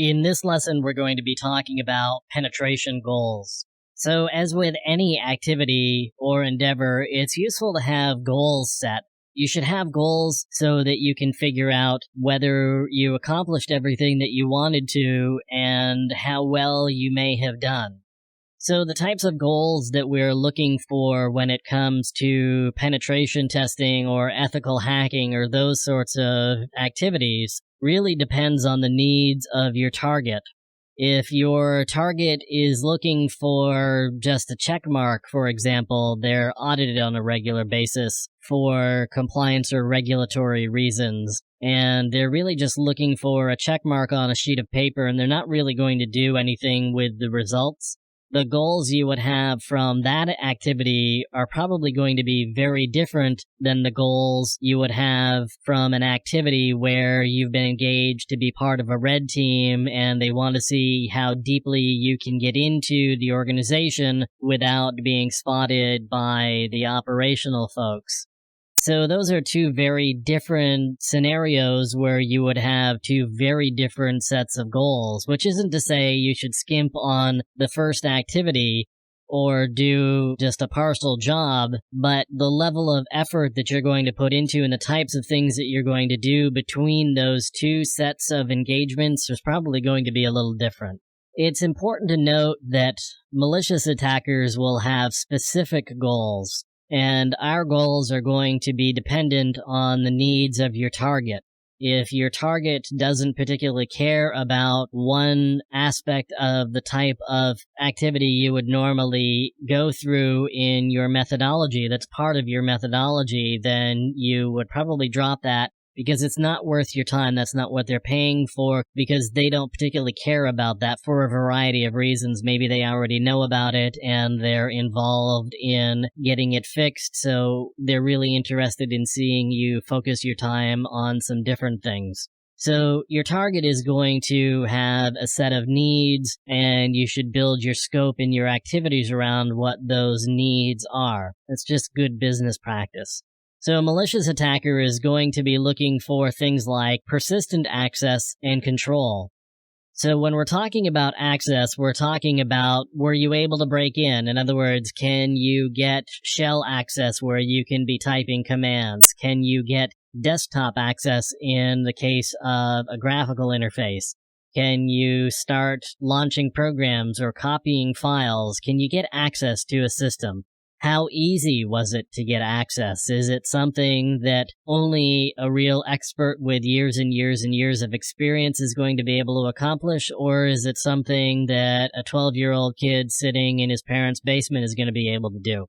In this lesson, we're going to be talking about penetration goals. So, as with any activity or endeavor, it's useful to have goals set. You should have goals so that you can figure out whether you accomplished everything that you wanted to and how well you may have done. So the types of goals that we're looking for when it comes to penetration testing or ethical hacking or those sorts of activities really depends on the needs of your target. If your target is looking for just a check mark, for example, they're audited on a regular basis for compliance or regulatory reasons, and they're really just looking for a check mark on a sheet of paper and they're not really going to do anything with the results, the goals you would have from that activity are probably going to be very different than the goals you would have from an activity where you've been engaged to be part of a red team and they want to see how deeply you can get into the organization without being spotted by the operational folks. So those are two very different scenarios where you would have two very different sets of goals, which isn't to say you should skimp on the first activity or do just a partial job, but the level of effort that you're going to put into and the types of things that you're going to do between those two sets of engagements is probably going to be a little different. It's important to note that malicious attackers will have specific goals. And our goals are going to be dependent on the needs of your target. If your target doesn't particularly care about one aspect of the type of activity you would normally go through in your methodology, that's part of your methodology, then you would probably drop that because it's not worth your time. That's not what they're paying for because they don't particularly care about that for a variety of reasons. Maybe they already know about it and they're involved in getting it fixed, so they're really interested in seeing you focus your time on some different things. So your target is going to have a set of needs, and you should build your scope and your activities around what those needs are. It's just good business practice. So a malicious attacker is going to be looking for things like persistent access and control. So when we're talking about access, we're talking about were you able to break in? In other words, can you get shell access where you can be typing commands? Can you get desktop access in the case of a graphical interface? Can you start launching programs or copying files? Can you get access to a system? How easy was it to get access? Is it something that only a real expert with years and years and years of experience is going to be able to accomplish? Or is it something that a 12-year-old kid sitting in his parents' basement is going to be able to do?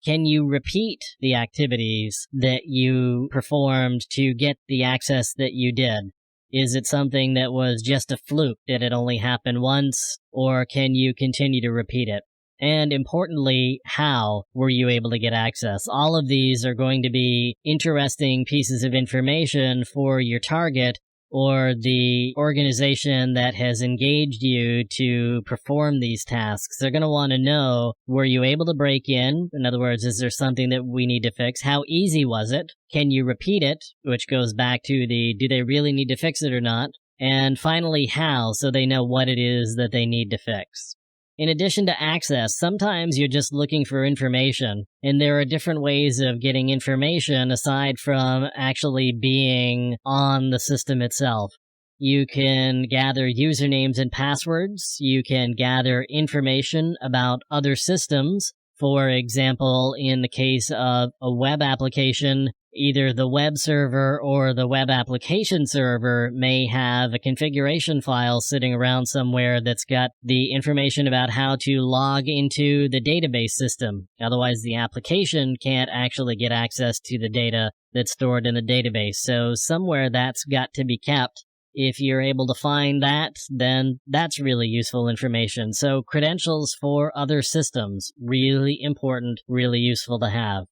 Can you repeat the activities that you performed to get the access that you did? Is it something that was just a fluke? Did it only happen once? Or can you continue to repeat it? And importantly, how were you able to get access? All of these are going to be interesting pieces of information for your target or the organization that has engaged you to perform these tasks. They're going to want to know, were you able to break in? In other words, is there something that we need to fix? How easy was it? Can you repeat it? Which goes back to the, do they really need to fix it or not? And finally, how, so they know what it is that they need to fix. In addition to access, sometimes you're just looking for information, and there are different ways of getting information aside from actually being on the system itself. You can gather usernames and passwords. You can gather information about other systems. For example, in the case of a web application, either the web server or the web application server may have a configuration file sitting around somewhere that's got the information about how to log into the database system. Otherwise, the application can't actually get access to the data that's stored in the database. So somewhere that's got to be kept. If you're able to find that, then that's really useful information. So credentials for other systems, really important, really useful to have.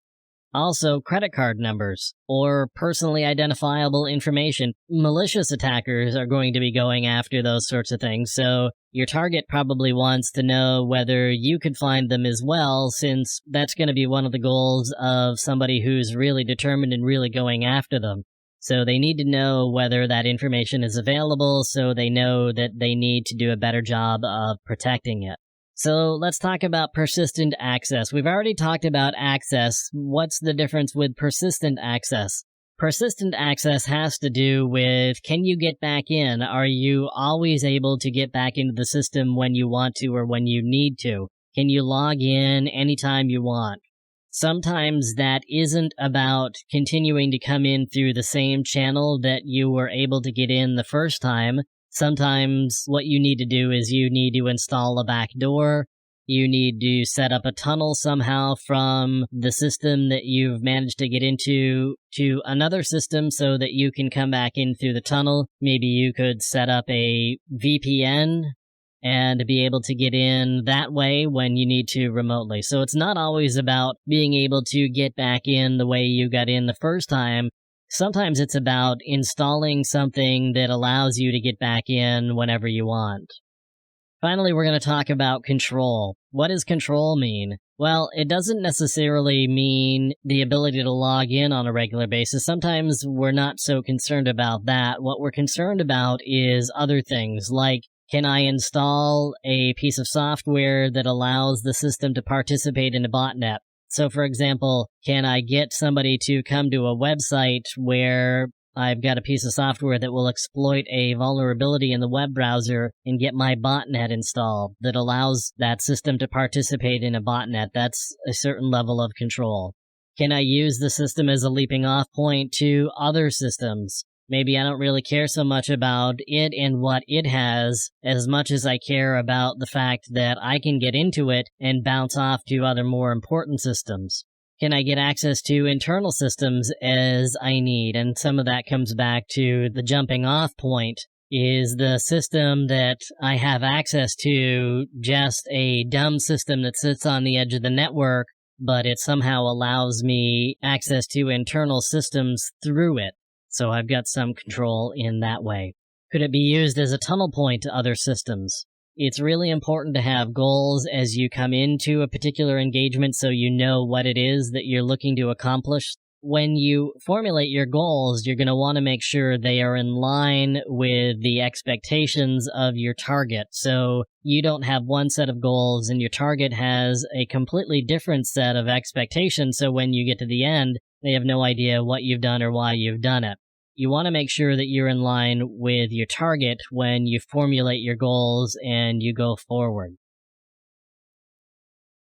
Also, credit card numbers or personally identifiable information. Malicious attackers are going to be going after those sorts of things, so your target probably wants to know whether you could find them as well, since that's going to be one of the goals of somebody who's really determined and really going after them. So they need to know whether that information is available so they know that they need to do a better job of protecting it. So let's talk about persistent access. We've already talked about access. What's the difference with persistent access? Persistent access has to do with, can you get back in? Are you always able to get back into the system when you want to or when you need to? Can you log in anytime you want? Sometimes that isn't about continuing to come in through the same channel that you were able to get in the first time. Sometimes what you need to do is you need to install a backdoor. You need to set up a tunnel somehow from the system that you've managed to get into to another system so that you can come back in through the tunnel. Maybe you could set up a VPN and be able to get in that way when you need to remotely. So it's not always about being able to get back in the way you got in the first time. Sometimes it's about installing something that allows you to get back in whenever you want. Finally, we're going to talk about control. What does control mean? Well, it doesn't necessarily mean the ability to log in on a regular basis. Sometimes we're not so concerned about that. What we're concerned about is other things, like, can I install a piece of software that allows the system to participate in a botnet? So, for example, can I get somebody to come to a website where I've got a piece of software that will exploit a vulnerability in the web browser and get my botnet installed that allows that system to participate in a botnet? That's a certain level of control. Can I use the system as a leaping off point to other systems? Maybe I don't really care so much about it and what it has as much as I care about the fact that I can get into it and bounce off to other more important systems. Can I get access to internal systems as I need? And some of that comes back to the jumping off point. Is the system that I have access to just a dumb system that sits on the edge of the network, but it somehow allows me access to internal systems through it? So I've got some control in that way. Could it be used as a tunnel point to other systems? It's really important to have goals as you come into a particular engagement so you know what it is that you're looking to accomplish. When you formulate your goals, you're going to want to make sure they are in line with the expectations of your target. So you don't have one set of goals and your target has a completely different set of expectations. So when you get to the end, they have no idea what you've done or why you've done it. You want to make sure that you're in line with your target when you formulate your goals and you go forward.